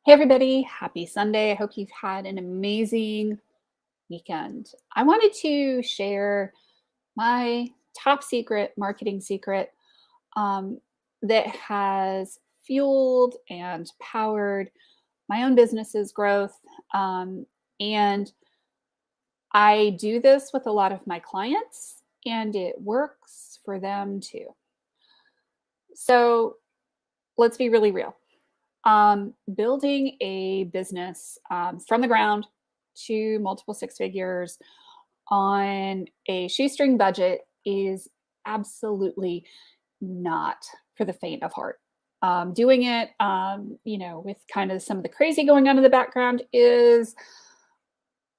Hey, everybody. Happy Sunday. I hope you've had an amazing weekend. I wanted to share my top secret marketing secret um, that has fueled and powered my own business's growth. And I do this with a lot of my clients, and it works for them too. So let's be really real. Building a business from the ground to multiple six figures on a shoestring budget is absolutely not for the faint of heart. Doing it, with kind of some of the crazy going on in the background is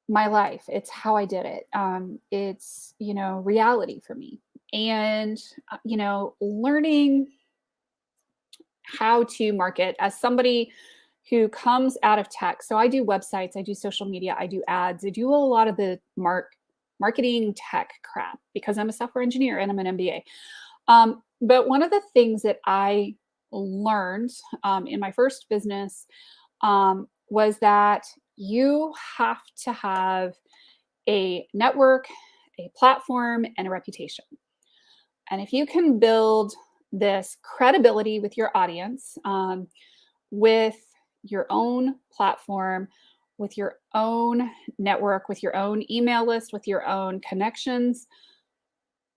my life. It's how I did it. It's, reality for me. And, learning how to market as somebody who comes out of tech. So I do websites, I do social media, I do ads, I do a lot of the marketing tech crap because I'm a software engineer and I'm an MBA. But one of the things that I learned in my first business was that you have to have a network, a platform, and a reputation. And if you can build this credibility with your audience, with your own platform, with your own network, with your own email list, with your own connections,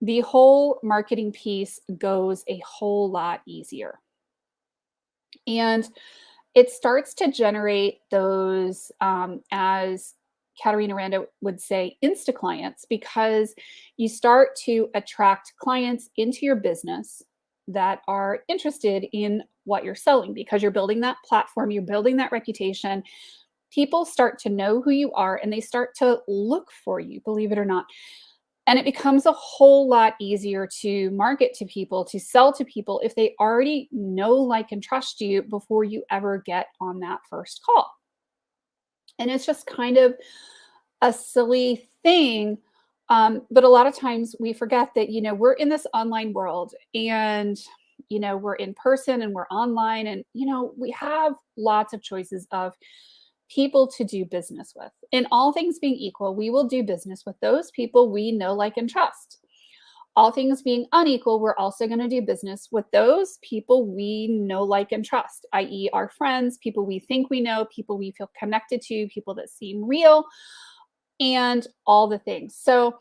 the whole marketing piece goes a whole lot easier. And it starts to generate those, as Katarina Randa would say, insta clients, because you start to attract clients into your business that are interested in what you're selling because you're building that platform, you're building that reputation. People start to know who you are and they start to look for you, believe it or not. And it becomes a whole lot easier to market to people, to sell to people if they already know, like, and trust you before you ever get on that first call. And it's just kind of a silly thing. But a lot of times we forget that, we're in this online world and, we're in person and we're online and, we have lots of choices of people to do business with. In all things being equal, we will do business with those people we know, like, and trust. All things being unequal, we're also going to do business with those people we know, like, and trust, i.e., our friends, people we think we know, people we feel connected to, people that seem real, and all the things. So,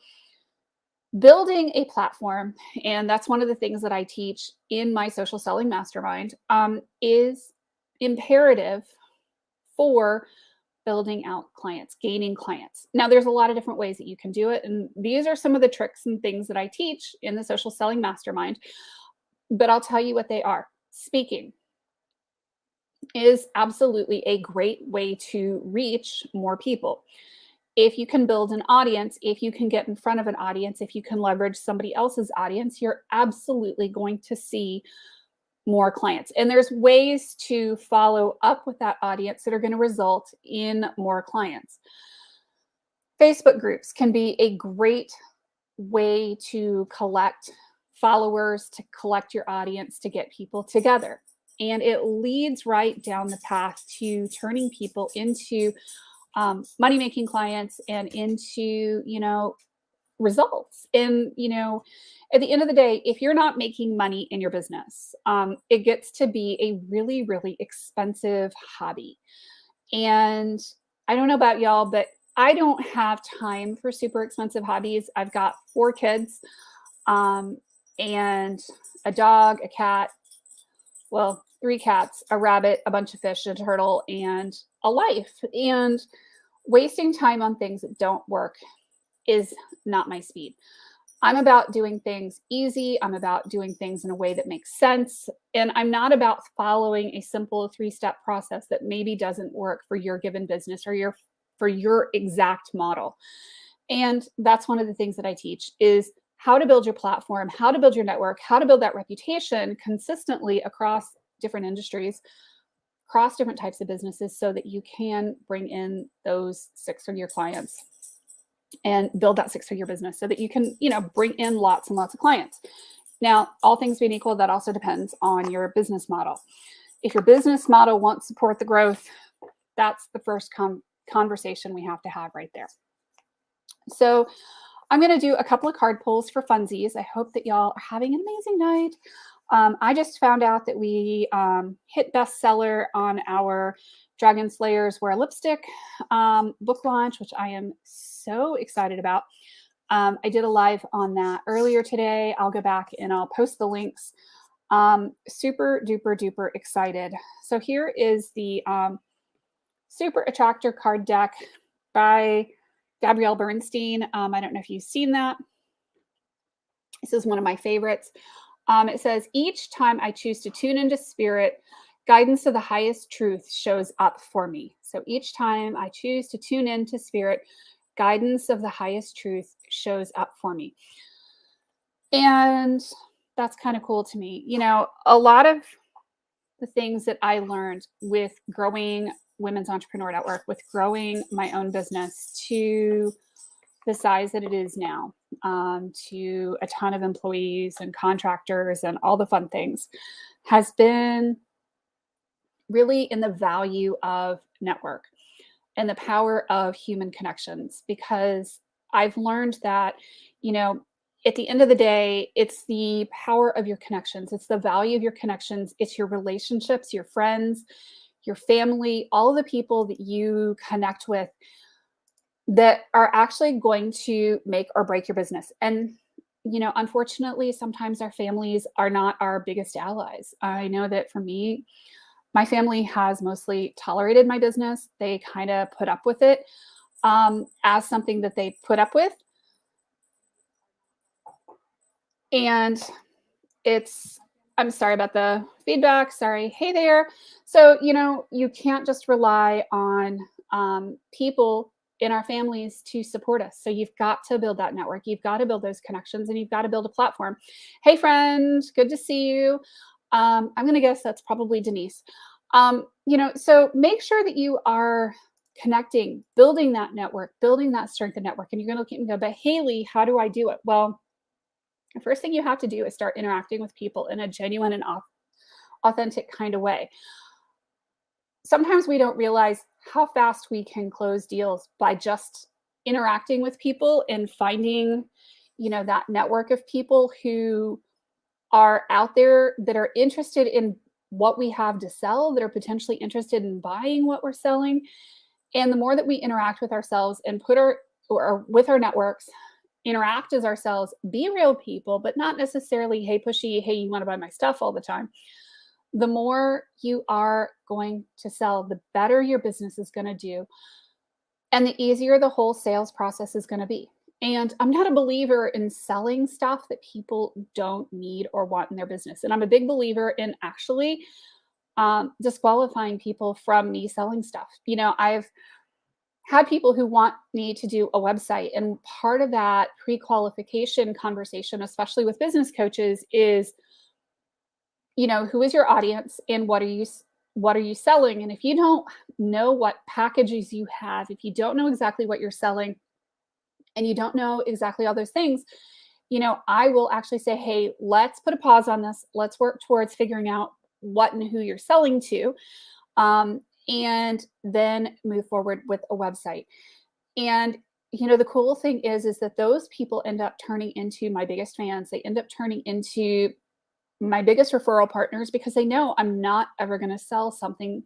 building a platform, and that's one of the things that I teach in my social selling mastermind, is imperative for building out clients, gaining clients. Now, there's a lot of different ways that you can do it. And these are some of the tricks and things that I teach in the social selling mastermind. But I'll tell you what they are. Speaking is absolutely a great way to reach more people. If you can build an audience, if you can get in front of an audience, if you can leverage somebody else's audience, you're absolutely going to see more clients. And there's ways to follow up with that audience that are going to result in more clients. Facebook groups can be a great way to collect followers, to collect your audience, to get people together. And it leads right down the path to turning people into money making clients and into, results. And, at the end of the day, if you're not making money in your business, it gets to be a really, really expensive hobby. And I don't know about y'all, but I don't have time for super expensive hobbies. I've got 4 kids, um, and a dog, a cat, well, 3 cats, a rabbit, a bunch of fish, a turtle, and a life. And wasting time on things that don't work is not my speed. I'm about doing things easy. I'm about doing things in a way that makes sense. And I'm not about following a simple 3-step process that maybe doesn't work for your given business or for your exact model. And that's one of the things that I teach is how to build your platform, how to build your network, how to build that reputation consistently across different industries, across different types of businesses so that you can bring in those six-figure clients and build that six-figure business so that you can, bring in lots and lots of clients. Now, all things being equal, that also depends on your business model. If your business model won't support the growth, That's the first conversation we have to have right there. So I'm going to do a couple of card pulls for funsies. I hope that y'all are having an amazing night. I just found out that we hit bestseller on our Dragon Slayers Wear Lipstick book launch, which I am so excited about. I did a live on that earlier today. I'll go back and I'll post the links. Super duper duper excited. So here is the Super Attractor card deck by Gabrielle Bernstein. I don't know if you've seen that. This is one of my favorites. It says, each time I choose to tune into spirit, guidance of the highest truth shows up for me. So each time I choose to tune into spirit, guidance of the highest truth shows up for me. And that's kind of cool to me. You know, a lot of the things that I learned with growing Women's Entrepreneur Network, with growing my own business to the size that it is now, to a ton of employees and contractors and all the fun things, has been really in the value of network and the power of human connections. Because I've learned that, you know, at the end of the day, it's the power of your connections. It's the value of your connections. It's your relationships, your friends, your family, all the people that you connect with that are actually going to make or break your business. And, you know, unfortunately, sometimes our families are not our biggest allies. I know that for me, my family has mostly tolerated my business. They kind of put up with it as something that they put up with. And I'm sorry about the feedback. Sorry. Hey there. So, you know, you can't just rely on people in our families to support us. So you've got to build that network. You've got to build those connections, and you've got to build a platform. Hey, friend. Good to see you. I'm going to guess that's probably Denise. You know, so make sure that you are connecting, building that network, building that strength of network. And you're going to look at me and go, but Haley, how do I do it? Well, the first thing you have to do is start interacting with people in a genuine and authentic kind of way. Sometimes we don't realize how fast we can close deals by just interacting with people and finding, you know, that network of people who are out there that are interested in what we have to sell, that are potentially interested in buying what we're selling. And the more that we interact with ourselves and with our networks, interact as ourselves, be real people, but not necessarily, hey, pushy, hey, you want to buy my stuff all the time. The more you are going to sell, the better your business is going to do. And the easier the whole sales process is going to be. And I'm not a believer in selling stuff that people don't need or want in their business. And I'm a big believer in actually disqualifying people from me selling stuff. You know, I've had people who want me to do a website. And part of that pre-qualification conversation, especially with business coaches, is, you know, who is your audience and what are you selling? And if you don't know what packages you have, if you don't know exactly what you're selling, and you don't know exactly all those things, you know, I will actually say, hey, let's put a pause on this. Let's work towards figuring out what and who you're selling to. And then move forward with a website. And, you know, the cool thing is that those people end up turning into my biggest fans. They end up turning into my biggest referral partners because they know I'm not ever going to sell something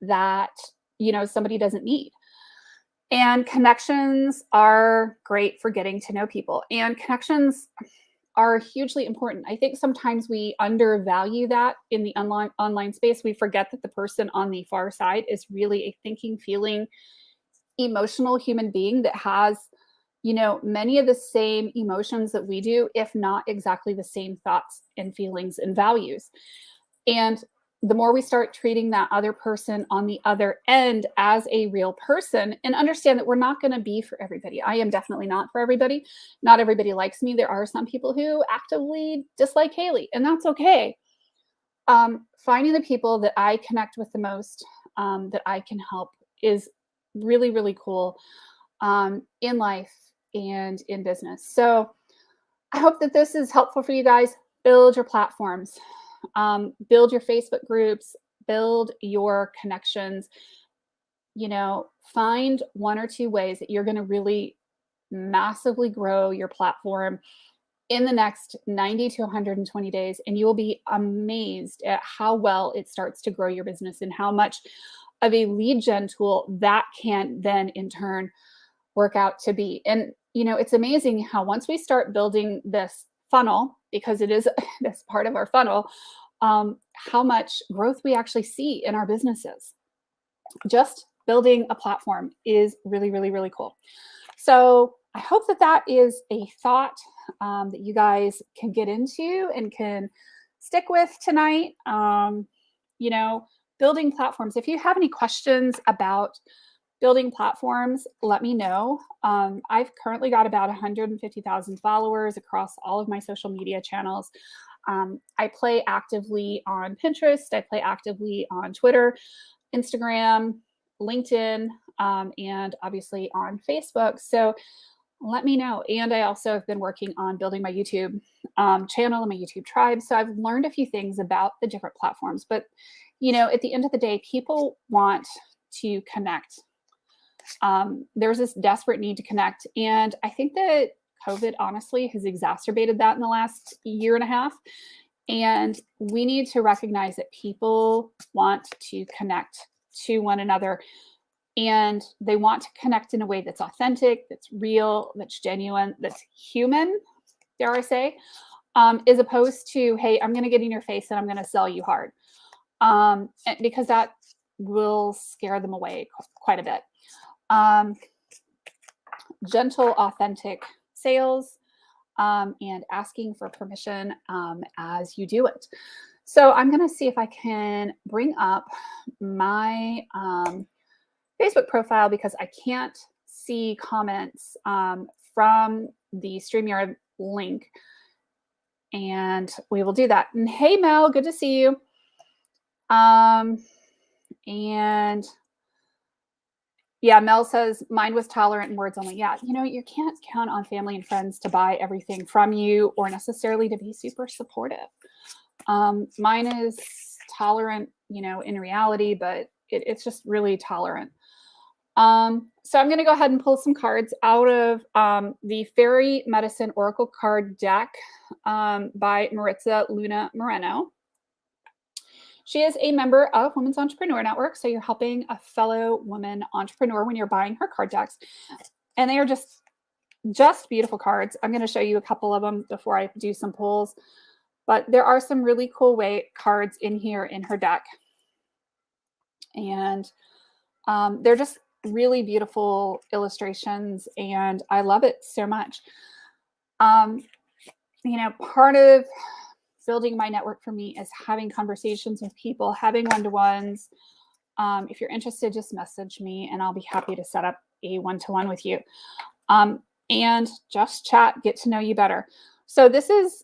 that, you know, somebody doesn't need. And connections are great for getting to know people. And connections are hugely important. I think sometimes we undervalue that in the online space. We forget that the person on the far side is really a thinking, feeling, emotional human being that has, you know, many of the same emotions that we do, if not exactly the same thoughts and feelings and values. And the more we start treating that other person on the other end as a real person, and understand that we're not going to be for everybody. I am definitely not for everybody. Not everybody likes me. There are some people who actively dislike Haley, and that's okay. Finding the people that I connect with the most, that I can help, is really, really cool in life and in business. So I hope that this is helpful for you guys. Build your platforms. Build your Facebook groups, build your connections, find one or two ways that you're going to really massively grow your platform in the next 90 to 120 days, and you will be amazed at how well it starts to grow your business and how much of a lead gen tool that can then in turn work out to be. And it's amazing how once we start building this funnel, because it is this part of our funnel, how much growth we actually see in our businesses. Just building a platform is really, really, really cool. So I hope that is a thought that you guys can get into and can stick with tonight. Building platforms. If you have any questions about building platforms, let me know. I've currently got about 150,000 followers across all of my social media channels. I play actively on Pinterest. I play actively on Twitter, Instagram, LinkedIn, and obviously on Facebook. So let me know. And I also have been working on building my YouTube channel and my YouTube tribe. So I've learned a few things about the different platforms. But, at the end of the day, people want to connect. There's this desperate need to connect. And I think that COVID honestly has exacerbated that in the last year and a half. And we need to recognize that people want to connect to one another. And they want to connect in a way that's authentic, that's real, that's genuine, that's human, dare I say, as opposed to, hey, I'm going to get in your face and I'm going to sell you hard. Because that will scare them away quite a bit. Gentle, authentic sales, and asking for permission as you do it. So I'm going to see if I can bring up my Facebook profile because I can't see comments from the StreamYard link. And we will do that. And hey, Mel, good to see you. And yeah, Mel says mine was tolerant and words only. Yeah, you can't count on family and friends to buy everything from you or necessarily to be super supportive. Mine is tolerant, in reality, but it's just really tolerant. So I'm going to go ahead and pull some cards out of the Fairy Medicine Oracle card deck by Maritza Luna Moreno. She is a member of Women's Entrepreneur Network, so you're helping a fellow woman entrepreneur when you're buying her card decks. And they are just beautiful cards. I'm going to show you a couple of them before I do some pulls. But there are some really cool cards in here in her deck. And they're just really beautiful illustrations, and I love it so much. Part of building my network for me is having conversations with people, having one-to-ones. If you're interested, just message me and I'll be happy to set up a one-to-one with you. And just chat, get to know you better. So this is,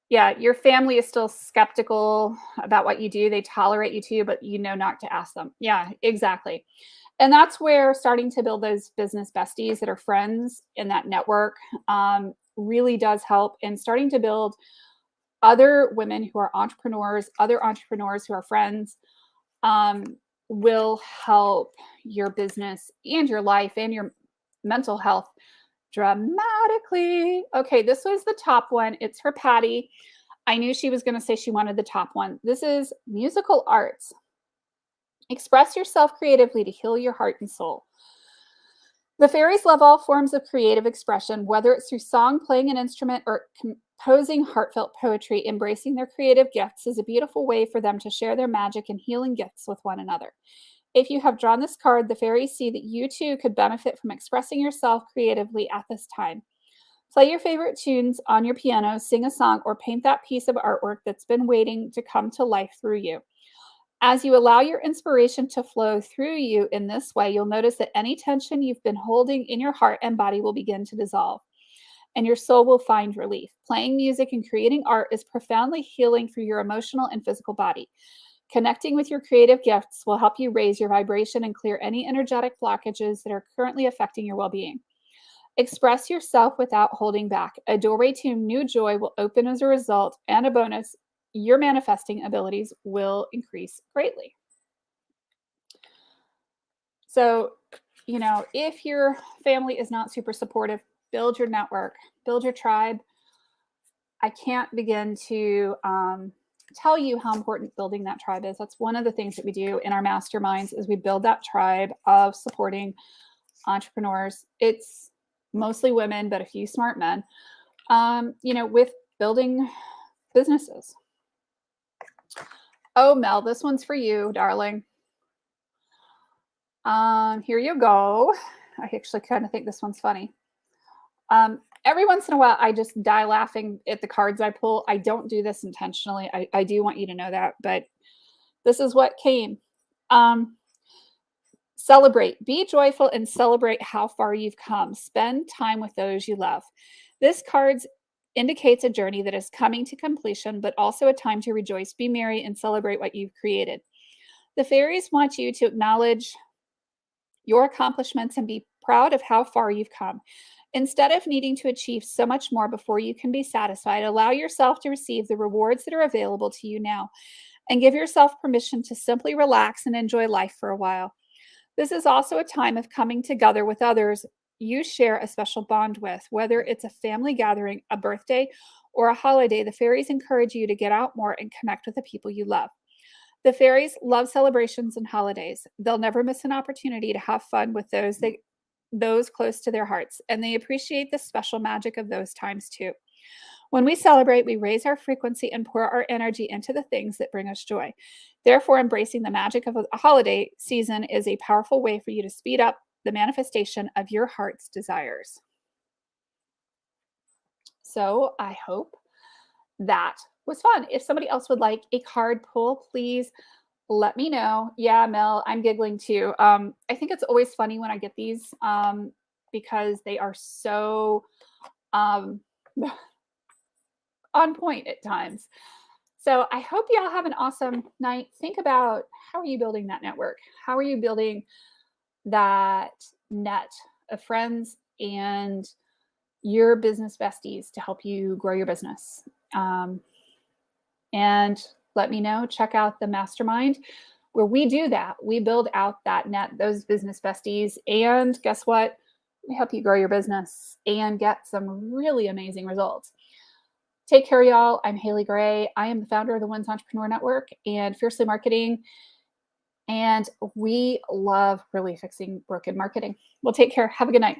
your family is still skeptical about what you do. They tolerate you too, but not to ask them. Yeah, exactly. And that's where starting to build those business besties that are friends in that network really does help. And starting to build other women who are entrepreneurs, other entrepreneurs who are friends, will help your business and your life and your mental health dramatically. Okay, this was the top one. It's for Patty. I knew she was going to say she wanted the top one. This is musical arts. Express yourself creatively to heal your heart and soul. The fairies love all forms of creative expression, whether it's through song, playing an instrument, or composing heartfelt poetry. Embracing their creative gifts is a beautiful way for them to share their magic and healing gifts with one another. If you have drawn this card, the fairies see that you too could benefit from expressing yourself creatively at this time. Play your favorite tunes on your piano, sing a song, or paint that piece of artwork that's been waiting to come to life through you. As you allow your inspiration to flow through you in this way, you'll notice that any tension you've been holding in your heart and body will begin to dissolve, and your soul will find relief. Playing music and creating art is profoundly healing for your emotional and physical body. Connecting with your creative gifts will help you raise your vibration and clear any energetic blockages that are currently affecting your well-being. Express yourself without holding back. A doorway to new joy will open as a result, and a bonus, your manifesting abilities will increase greatly. So, if your family is not super supportive, build your network, build your tribe. I can't begin to tell you how important building that tribe is. That's one of the things that we do in our masterminds is we build that tribe of supporting entrepreneurs. It's mostly women, but a few smart men, with building businesses. Oh, Mel, this one's for you, darling. Here you go. I actually kind of think this one's funny. Every once in a while, I just die laughing at the cards I pull. I don't do this intentionally. I do want you to know that, but this is what came. Celebrate, be joyful, and celebrate how far you've come. Spend time with those you love. This card indicates a journey that is coming to completion, but also a time to rejoice, be merry, and celebrate what you've created. The fairies want you to acknowledge your accomplishments and be proud of how far you've come. Instead of needing to achieve so much more before you can be satisfied, allow yourself to receive the rewards that are available to you now and give yourself permission to simply relax and enjoy life for a while. This is also a time of coming together with others you share a special bond with, whether it's a family gathering, a birthday, or a holiday. The fairies encourage you to get out more and connect with the people you love. The fairies love celebrations and holidays. They'll never miss an opportunity to have fun with those close to their hearts, and they appreciate the special magic of those times too. When we celebrate, we raise our frequency and pour our energy into the things that bring us joy. Therefore, embracing the magic of a holiday season is a powerful way for you to speed up the manifestation of your heart's desires. So I hope that was fun. If somebody else would like a card pull, please let me know. Yeah, Mel, I'm giggling too. I think it's always funny when I get these because they are so um, on point at times. So I hope you all have an awesome night. Think about how are you building that network? How are you building that net of friends and your business besties to help you grow your business? And let me know. Check out the mastermind where we do that. We build out that net, those business besties. And guess what? We help you grow your business and get some really amazing results. Take care, y'all. I'm Haley Gray. I am the founder of the Wins Entrepreneur Network and Fiercely Marketing. And we love really fixing broken marketing. Well, take care. Have a good night.